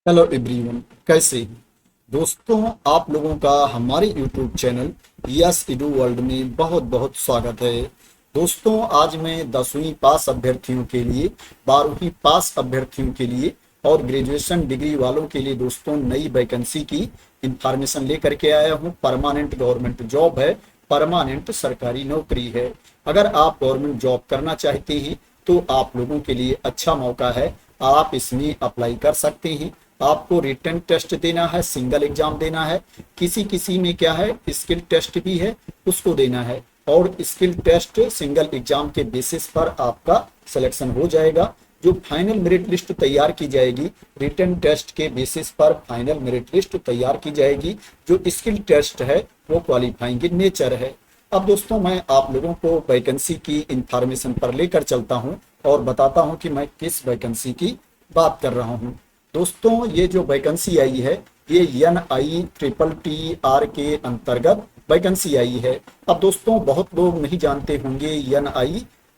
Hello everyone, कैसे हैं दोस्तों। आप लोगों का हमारे यूट्यूब चैनल यस इडू वर्ल्ड में बहुत बहुत स्वागत है। दोस्तों, आज मैं 10वीं पास अभ्यर्थियों के लिए, 12वीं पास अभ्यर्थियों के लिए और ग्रेजुएशन डिग्री वालों के लिए दोस्तों नई वैकेंसी की इंफॉर्मेशन लेकर के आया हूँ। परमानेंट गवर्नमेंट जॉब है, परमानेंट सरकारी नौकरी है। अगर आप गवर्नमेंट जॉब करना चाहते हैं तो आप लोगों के लिए अच्छा मौका है, आप इसमें अप्लाई कर सकते हैं। आपको रिटन टेस्ट देना है, सिंगल एग्जाम देना है, किसी किसी में क्या है स्किल टेस्ट भी है, उसको देना है। और स्किल टेस्ट सिंगल एग्जाम के बेसिस पर आपका सिलेक्शन हो जाएगा। जो फाइनल मेरिट लिस्ट तैयार की जाएगी, रिटन टेस्ट के बेसिस पर फाइनल मेरिट लिस्ट तैयार की जाएगी। जो स्किल टेस्ट है वो क्वालिफाइंग इन नेचर है। अब दोस्तों, मैं आप लोगों को वैकेंसी की इंफॉर्मेशन पर लेकर चलता हूं और बताता हूं कि मैं किस वैकेंसी की बात कर रहा हूं। दोस्तों, ये जो वैकेंसी आई है ये NITTTR के अंतर्गत वैकेंसी आई है। अब दोस्तों, बहुत लोग नहीं जानते होंगे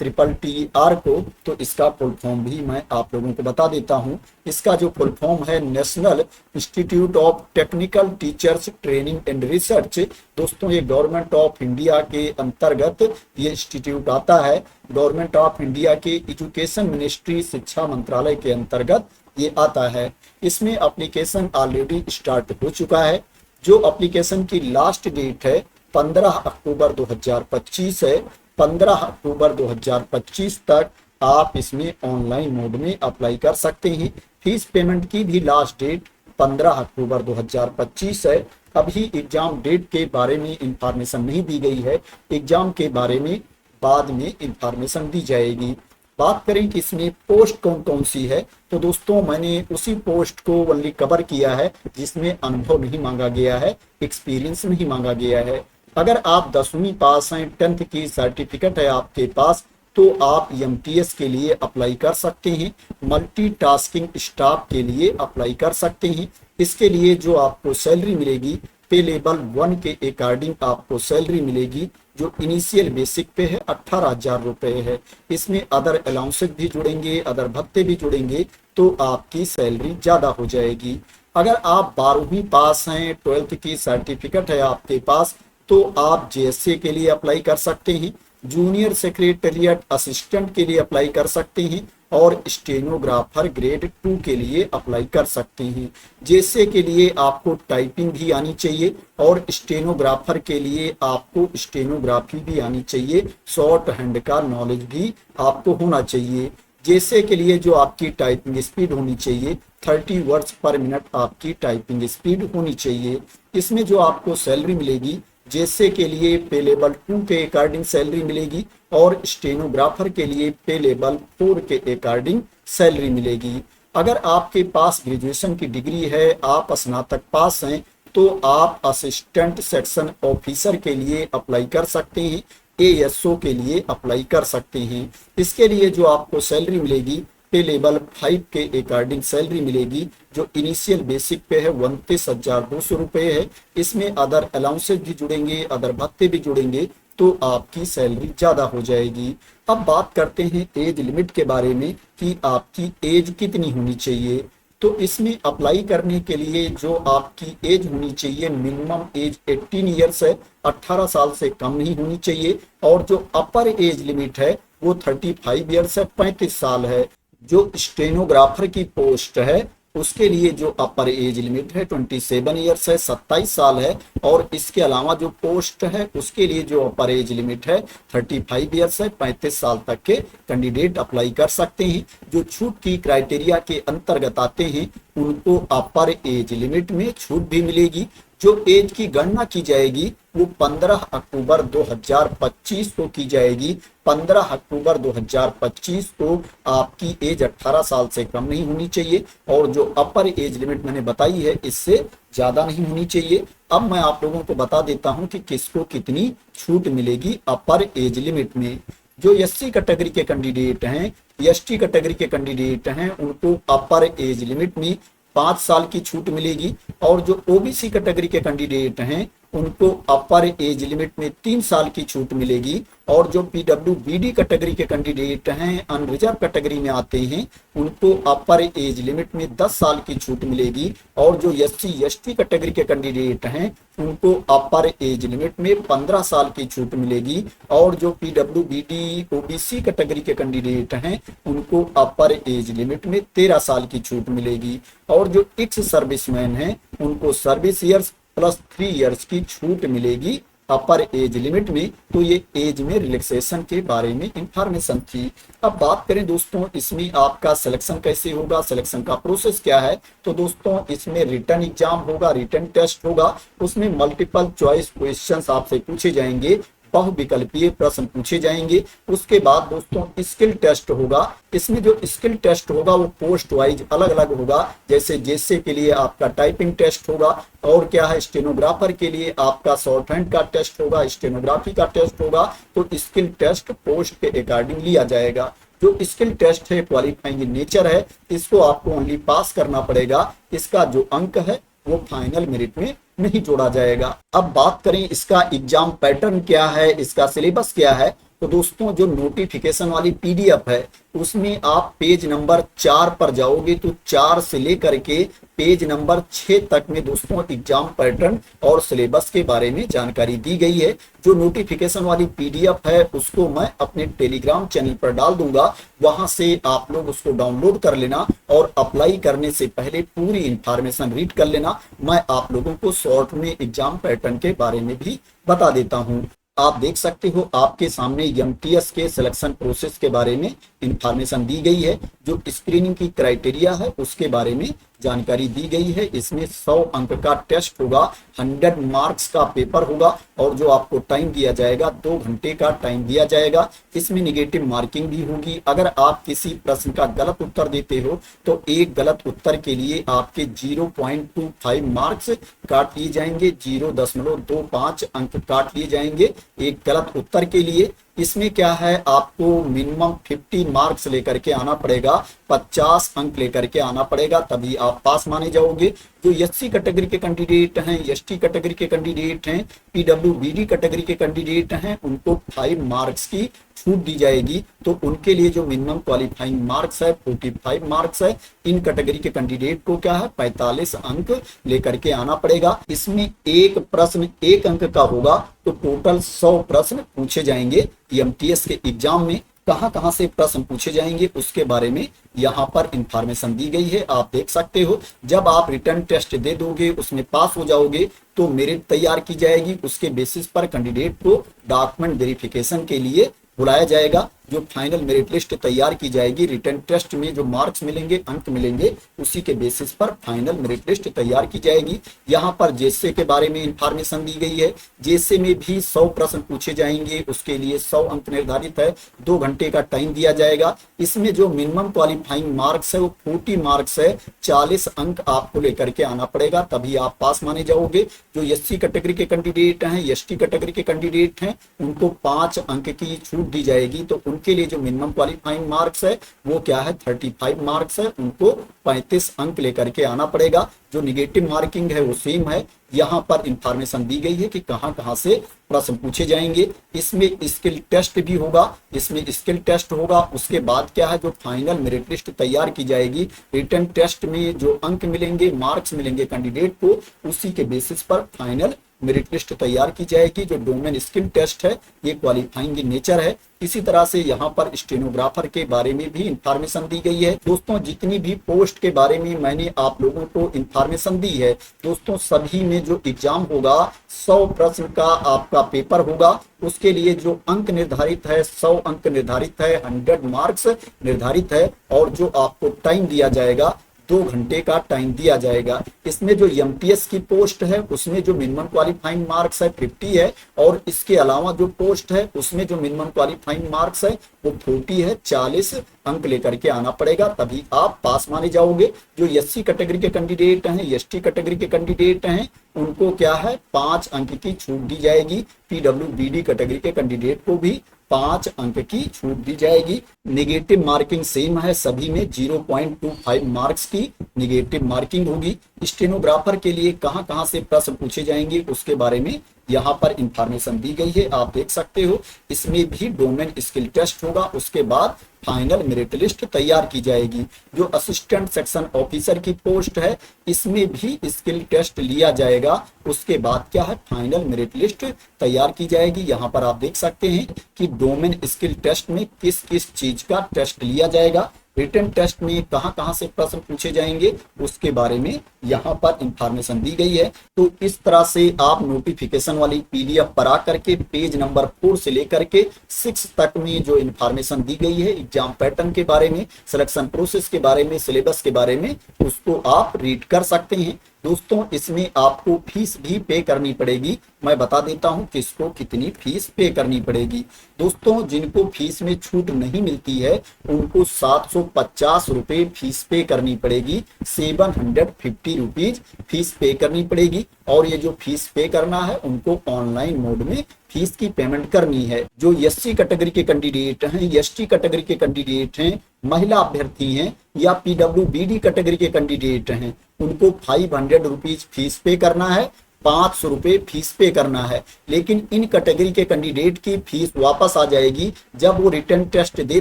NITTTR को, तो इसका फुल फॉर्म भी मैं आप लोगों को बता देता हूं। इसका जो फुल फॉर्म है national institute of technical teachers training and research. दोस्तों, ये गवर्नमेंट ऑफ इंडिया के अंतर्गत ये इंस्टीट्यूट आता है। गवर्नमेंट ऑफ इंडिया के एजुकेशन मिनिस्ट्री, शिक्षा मंत्रालय के अंतर्गत ये आता है। इसमें एप्लीकेशन ऑलरेडी स्टार्ट हो चुका है। जो एप्लीकेशन की लास्ट डेट है 15 अक्टूबर 2025 है। 15 अक्टूबर 2025 तक आप इसमें ऑनलाइन मोड में अप्लाई कर सकते हैं। फीस पेमेंट की भी लास्ट डेट 15 अक्टूबर 2025 है। अभी एग्जाम डेट के बारे में इंफॉर्मेशन नहीं दी गई है, एग्जाम के बारे में बाद में इंफॉर्मेशन दी जाएगी। बात करें कि इसमें पोस्ट कौन कौन सी है, तो दोस्तों मैंने उसी पोस्ट को ओनली कवर किया है जिसमें अनुभव नहीं मांगा गया है, एक्सपीरियंस नहीं मांगा गया है। अगर आप 10वीं पास हैं, 10th की सर्टिफिकेट है आपके पास, तो आप MTS के लिए अप्लाई कर सकते हैं। मल्टीटास्किंग स्टाफ के लिए अप्लाई कर सकते हैं। इसके लिए जो आपको सैलरी मिलेगी, पे लेवल 1 के अकॉर्डिंग आपको सैलरी मिलेगी। जो इनिशियल बेसिक पे है 18,000 रुपए है। इसमें अदर अलाउंसेस भी जुड़ेंगे, अदर भत्ते भी जुड़ेंगे, तो आपकी सैलरी ज्यादा हो जाएगी। अगर आप 12वीं पास हैं, 12th की सर्टिफिकेट है आपके पास, तो आप JSA के लिए अप्लाई कर सकते हैं। जूनियर सेक्रेटेरिएट असिस्टेंट के लिए अप्लाई कर सकते हैं और स्टेनोग्राफर ग्रेड 2 के लिए अप्लाई कर सकते हैं। जैसे के लिए आपको टाइपिंग भी आनी चाहिए और स्टेनोग्राफर के लिए आपको स्टेनोग्राफी भी आनी चाहिए। शॉर्ट हैंड का नॉलेज भी आपको होना चाहिए। जैसे के लिए जो आपकी टाइपिंग स्पीड होनी चाहिए 30 वर्ड्स पर मिनट आपकी टाइपिंग स्पीड होनी चाहिए। इसमें जो आपको सैलरी मिलेगी, जैसे के लिए पे लेवल 2 के अकॉर्डिंग सैलरी मिलेगी और स्टेनोग्राफर के लिए पे लेवल 4 के अकॉर्डिंग सैलरी मिलेगी। अगर आपके पास ग्रेजुएशन की डिग्री है, आप स्नातक पास हैं, तो आप असिस्टेंट सेक्शन ऑफिसर के लिए अप्लाई कर सकते हैं, ASO के लिए अप्लाई कर सकते हैं। इसके लिए जो आपको सैलरी मिलेगी पे लेवल 5 के अकॉर्डिंग सैलरी मिलेगी। जो इनिशियल बेसिक पे है 29,200 रुपए है। इसमें अदर अलाउंसेस भी जुड़ेंगे, अदर भत्ते भी जुड़ेंगे, तो आपकी सैलरी ज्यादा हो जाएगी। अब बात करते हैं एज लिमिट के बारे में कि आपकी एज कितनी होनी चाहिए। तो इसमें अप्लाई करने के लिए जो आपकी एज होनी चाहिए, मिनिमम एज 18 ईयर्स है, 18 साल से कम नहीं होनी चाहिए। और जो अपर एज लिमिट है वो 35 ईयर्स है, 35 साल है। जो स्टेनोग्राफर की पोस्ट है उसके लिए जो अपर एज लिमिट है 27 ईयर्स है, 27 साल है। और इसके अलावा जो पोस्ट है उसके लिए जो अपर एज लिमिट है 35 ईयर्स है, 35 साल तक के कैंडिडेट अप्लाई कर सकते हैं। जो छूट की क्राइटेरिया के अंतर्गत आते हैं उनको अपर एज लिमिट में छूट भी मिलेगी। जो एज की गणना की जाएगी वो 15 अक्टूबर 2025 को की जाएगी। 15 अक्टूबर 2025 को आपकी एज 18 साल से कम नहीं होनी चाहिए और जो अपर एज लिमिट मैंने बताई है इससे ज्यादा नहीं होनी चाहिए। अब मैं आप लोगों को बता देता हूं कि किसको कितनी छूट मिलेगी अपर एज लिमिट में। जो SC कैटेगरी के कैंडिडेट हैं, ST कैटेगरी के कैंडिडेट हैं, उनको अपर एज लिमिट में 5 साल की छूट मिलेगी। और जो OBC कैटेगरी के कैंडिडेट हैं उनको अपर एज लिमिट में 3 साल की छूट मिलेगी। और जो पीडब्ल्यूबीडी कैटेगरी के कैंडिडेट हैं, अनरिजर्व कैटेगरी में आते हैं, उनको अपर एज लिमिट में 10 साल की छूट मिलेगी। और जो एससी एसटी कैटेगरी के कैंडिडेट हैं, उनको अपर एज लिमिट में 15 साल की छूट मिलेगी। और जो पीडब्ल्यूबीडी ओबीसी कैटेगरी के कैंडिडेट हैं, उनको अपर एज लिमिट में 13 साल की छूट मिलेगी। और जो एक्स सर्विसमैन हैं, उनको सर्विस ईयर्स प्लस 3 इयर्स की छूट मिलेगी अपर एज लिमिट में। तो ये एज में रिलैक्सेशन के बारे में इंफॉर्मेशन थी। अब बात करें दोस्तों, इसमें आपका सिलेक्शन कैसे होगा, सिलेक्शन का प्रोसेस क्या है। तो दोस्तों, इसमें रिटन एग्जाम होगा, रिटन टेस्ट होगा, उसमें मल्टीपल चॉइस क्वेश्चंस आपसे पूछे जाएंगे, बहुविकल्पीय प्रश्न पूछे जाएंगे। उसके बाद दोस्तों स्किल टेस्ट होगा। इसमें जो स्किल टेस्ट होगा वो पोस्ट वाइज अलग अलग होगा। जैसे के लिए आपका टाइपिंग टेस्ट होगा, और क्या है, स्टेनोग्राफर के लिए आपका शॉर्ट हैंड का टेस्ट होगा, स्टेनोग्राफी का टेस्ट होगा। तो स्किल टेस्ट पोस्ट के अकॉर्डिंग लिया जाएगा। जो स्किल टेस्ट है क्वालिफाइंग इन नेचर है, इसको आपको ओनली पास करना पड़ेगा। इसका जो अंक है वो फाइनल मेरिट में नहीं जोड़ा जाएगा। अब बात करें इसका एग्जाम पैटर्न क्या है, इसका सिलेबस क्या है। तो दोस्तों, जो नोटिफिकेशन वाली पीडीएफ है, उसमें आप पेज नंबर 4 पर जाओगे तो 4 से लेकर के पेज नंबर 6 तक में दोस्तों एग्जाम पैटर्न और सिलेबस के बारे में जानकारी दी गई है। जो नोटिफिकेशन वाली पीडीएफ है उसको मैं अपने टेलीग्राम चैनल पर डाल दूंगा, वहां से आप लोग उसको डाउनलोड कर लेना और अप्लाई करने से पहले पूरी इंफॉर्मेशन रीड कर लेना। मैं आप लोगों को शॉर्ट में एग्जाम पैटर्न के बारे में भी बता देता हूं। आप देख सकते हो आपके सामने एमटीएस के सिलेक्शन प्रोसेस के बारे में इंफॉर्मेशन दी गई है। जो स्क्रीनिंग की क्राइटेरिया है उसके बारे में जानकारी दी गई है। इसमें 100 अंक का टेस्ट होगा, 100 मार्क्स का पेपर होगा, और जो आपको टाइम दिया जाएगा 2 घंटे का टाइम दिया जाएगा। इसमें निगेटिव मार्किंग भी होगी। अगर आप किसी प्रश्न का गलत उत्तर देते हो तो एक गलत उत्तर के लिए आपके 0.25 मार्क्स काट लिए जाएंगे, 0.25 अंक काट लिए जाएंगे एक गलत उत्तर के लिए। इसमें क्या है, आपको मिनिमम 50 मार्क्स लेकर के आना पड़ेगा, 50 अंक लेकर के आना पड़ेगा, तभी आप पास माने जाओगे। जो एससी कैटेगरी के कैंडिडेट हैं, एसटी कैटेगरी के कैंडिडेट हैं, पीडब्ल्यूबीडी कैटेगरी के कैंडिडेट हैं, उनको 5 मार्क्स की छूट दी जाएगी। तो उनके लिए जो मिनिमम क्वालिफाइंग मार्क्स है 45 मार्क्स है। इन कैटेगरी के कैंडिडेट को क्या है, 45 अंक लेकर के आना पड़ेगा। इसमें एक प्रश्न 1 अंक का होगा, तो टोटल 100 प्रश्न पूछे जाएंगे। एमटीएस के एग्जाम में कहां से प्रश्न पूछे जाएंगे उसके बारे में यहाँ पर इंफॉर्मेशन दी गई है, आप देख सकते हो। जब आप रिटर्न टेस्ट दे दोगे, उसमें पास हो जाओगे, तो मेरिट तैयार की जाएगी। उसके बेसिस पर कैंडिडेट को डॉक्यूमेंट वेरिफिकेशन के लिए बुलाया जाएगा। जो फाइनल मेरिट लिस्ट तैयार की जाएगी, रिटर्न टेस्ट में जो मार्क्स मिलेंगे, अंक मिलेंगे, उसी के बेसिस पर फाइनल मेरिट लिस्ट तैयार की जाएगी। यहाँ पर जेसे के बारे में इंफॉर्मेशन दी गई है। जेसे में भी 100 प्रश्न पूछे जाएंगे, उसके लिए 100 अंक निर्धारित है, 2 घंटे का टाइम दिया जाएगा। इसमें जो मिनिमम क्वालिफाइंग मार्क्स है वो 40 मार्क्स है, 40 अंक आपको लेकर के आना पड़ेगा, तभी आप पास माने जाओगे। जो एससी कैटेगरी के कैंडिडेट हैं, एसटी कैटेगरी के कैंडिडेट हैं, उनको 5 अंक की छूट दी जाएगी। तो उनके लिए जो मिनिमम क्वालिफाइंग मार्क्स है वो क्या है, 35 मार्क्स है, उनको 35 अंक लेकर के आना पड़ेगा। जो निगेटिव मार्किंग है वो सेम है। यहाँ पर इंफॉर्मेशन दी गई है कि कहां से प्रश्न पूछे जाएंगे। इसमें स्किल टेस्ट भी होगा, इसमें स्किल टेस्ट होगा। उसके बाद क्या है, जो फाइनल मेरिट लिस्ट तैयार की जाएगी, रिटर्न टेस्ट में जो अंक मिलेंगे, मार्क्स मिलेंगे कैंडिडेट को, उसी के बेसिस पर फाइनल मेरिट लिस्ट तैयार की जाएगी। जो डोमेन स्किल टेस्ट है ये क्वालिफाइंग इन नेचर है। इसी तरह से यहाँ पर स्टेनोग्राफर के बारे में भी इंफॉर्मेशन दी गई है। दोस्तों, जितनी भी पोस्ट के बारे में मैंने आप लोगों को इंफॉर्मेशन दी है, दोस्तों सभी में जो एग्जाम होगा 100 प्रश्न का आपका पेपर होगा। उसके लिए जो अंक निर्धारित है, 100 अंक निर्धारित है, 100 मार्क्स निर्धारित है, और जो आपको टाइम दिया जाएगा 2 घंटे का टाइम दिया जाएगा। इसमें जो एमटीएस की पोस्ट है उसमें जो मिनिमम क्वालिफाइंग मार्क्स है 50 है, और इसके अलावा जो पोस्ट है उसमें जो मिनिमम क्वालिफाइंग मार्क्स है वो 40 है, 40 अंक लेकर के आना पड़ेगा, तभी आप पास माने जाओगे। जो एससी कैटेगरी के कैंडिडेट हैं, एसटी कैटेगरी के कैंडिडेट हैं, उनको क्या है, 5 अंक की छूट दी जाएगी। पीडब्ल्यूबीडी कैटेगरी के कैंडिडेट को भी 5 अंक की छूट दी जाएगी। नेगेटिव मार्किंग सेम है, सभी में 0.25 मार्क्स की नेगेटिव मार्किंग होगी। स्टेनोग्राफर के लिए कहां कहां से प्रश्न पूछे जाएंगे उसके बारे में यहाँ पर इंफॉर्मेशन दी गई है, आप देख सकते हो। इसमें भी डोमेन स्किल टेस्ट होगा, उसके बाद फाइनल मेरिट लिस्ट तैयार की जाएगी। जो असिस्टेंट सेक्शन ऑफिसर की पोस्ट है इसमें भी स्किल टेस्ट लिया जाएगा, उसके बाद क्या है फाइनल मेरिट लिस्ट तैयार की जाएगी। यहाँ पर आप देख सकते हैं कि डोमेन स्किल टेस्ट में किस किस चीज का टेस्ट लिया जाएगा, रिटन टेस्ट में कहां कहां से प्रश्न पूछे जाएंगे उसके बारे में यहाँ पर इंफॉर्मेशन दी गई है। तो इस तरह से आप नोटिफिकेशन वाली पीडीएफ पर आकर के पेज नंबर 4 से लेकर के 6 तक में जो इंफॉर्मेशन दी गई है एग्जाम पैटर्न के बारे में, सिलेक्शन प्रोसेस के बारे में, सिलेबस के बारे में, उसको आप रीड कर सकते हैं। दोस्तों इसमें आपको फीस भी पे करनी पड़ेगी, मैं बता देता हूं किसको कितनी फीस पे करनी पड़ेगी। दोस्तों जिनको फीस में छूट नहीं मिलती है उनको 750 रुपए फीस पे करनी पड़ेगी, 750 रुपीज फीस पे करनी पड़ेगी। और ये जो फीस पे करना है उनको ऑनलाइन मोड में फीस की पेमेंट करनी है। जो एससी कैटेगरी के कैंडिडेट हैं, एसटी कैटेगरी के कैंडिडेट हैं, महिला अभ्यर्थी हैं या पीडब्ल्यूबीडी कैटेगरी के कैंडिडेट हैं उनको 500 रुपीज फीस पे करना है, 500 रुपए फीस पे करना है। लेकिन इन कैटेगरी के कैंडिडेट की फीस वापस आ जाएगी जब वो रिटन टेस्ट दे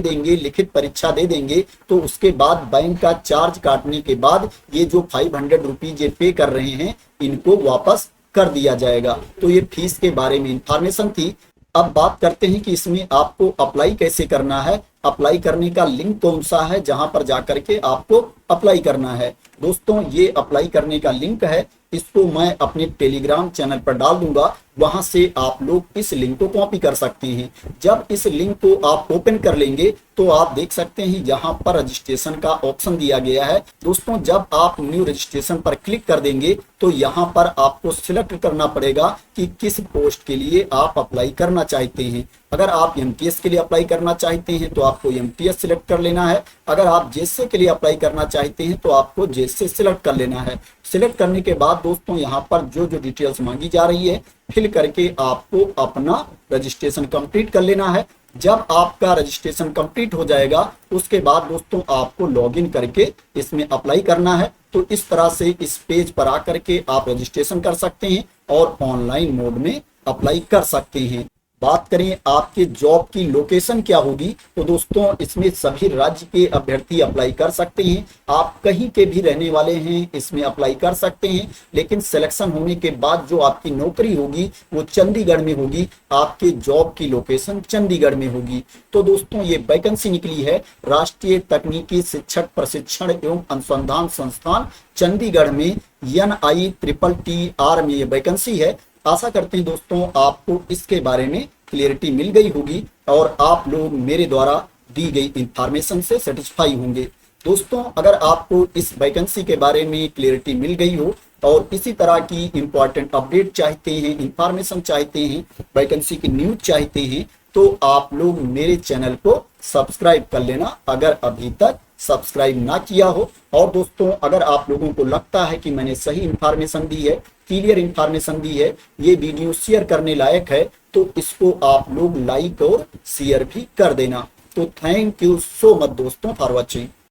देंगे, लिखित परीक्षा दे देंगे, तो उसके बाद बैंक का चार्ज काटने के बाद ये जो 500 रुपीज ये पे कर रहे हैं इनको वापस कर दिया जाएगा। तो ये फीस के बारे में इंफॉर्मेशन थी। अब बात करते हैं कि इसमें आपको अप्लाई कैसे करना है, अप्लाई करने का लिंक कौन सा है जहां पर जाकर के आपको अप्लाई करना है। दोस्तों ये अप्लाई करने का लिंक है, इसको मैं अपने टेलीग्राम चैनल पर डाल दूंगा, वहां से आप लोग इस लिंक को कॉपी कर सकते हैं। जब इस लिंक को आप ओपन कर लेंगे तो आप देख सकते हैं यहाँ पर रजिस्ट्रेशन का ऑप्शन दिया गया है। दोस्तों जब आप न्यू रजिस्ट्रेशन पर क्लिक कर देंगे तो यहाँ पर आपको सिलेक्ट करना पड़ेगा कि किस पोस्ट के लिए आप अप्लाई करना चाहते हैं। अगर आप एमटीएस के लिए अप्लाई करना चाहते हैं तो आपको एमटीएस सिलेक्ट कर लेना है, अगर आप जेएसए के लिए अप्लाई करना चाहते हैं तो आपको जेएसए सिलेक्ट कर लेना है। सिलेक्ट करने के बाद दोस्तों यहाँ पर जो जो डिटेल्स मांगी जा रही है फिल करके आपको अपना रजिस्ट्रेशन कंप्लीट कर लेना है। जब आपका रजिस्ट्रेशन कंप्लीट हो जाएगा उसके बाद दोस्तों आपको लॉगिन करके इसमें अप्लाई करना है। तो इस तरह से इस पेज पर आकर के आप रजिस्ट्रेशन कर सकते हैं और ऑनलाइन मोड में अप्लाई कर सकते हैं। बात करें आपके जॉब की लोकेशन क्या होगी, तो दोस्तों इसमें सभी राज्य के अभ्यर्थी अप्लाई कर सकते हैं। आप कहीं के भी रहने वाले हैं इसमें अप्लाई कर सकते हैं, लेकिन सिलेक्शन होने के बाद जो आपकी नौकरी होगी वो चंडीगढ़ में होगी, आपके जॉब की लोकेशन चंडीगढ़ में होगी। तो दोस्तों ये वैकेंसी निकली है राष्ट्रीय तकनीकी शिक्षक प्रशिक्षण एवं अनुसंधान संस्थान चंडीगढ़ में NITTR में ये वैकेंसी है। आशा करते हैं दोस्तों आपको इसके बारे में क्लियरिटी मिल गई होगी और आप लोग मेरे द्वारा दी गई इंफॉर्मेशन से सेटिस्फाई होंगे। दोस्तों अगर आपको इस वैकेंसी के बारे में क्लियरिटी मिल गई हो और इसी तरह की इंपॉर्टेंट अपडेट चाहते हैं, इंफॉर्मेशन चाहते हैं, वैकेंसी की न्यूज चाहते हैं तो आप लोग मेरे चैनल को सब्सक्राइब कर लेना अगर अभी तक सब्सक्राइब ना किया हो। और दोस्तों अगर आप लोगों को लगता है कि मैंने सही इंफॉर्मेशन दी है, क्लियर इंफॉर्मेशन दी है, ये वीडियो शेयर करने लायक है तो इसको आप लोग लाइक और शेयर भी कर देना। तो थैंक यू सो मच दोस्तों फॉर वॉचिंग।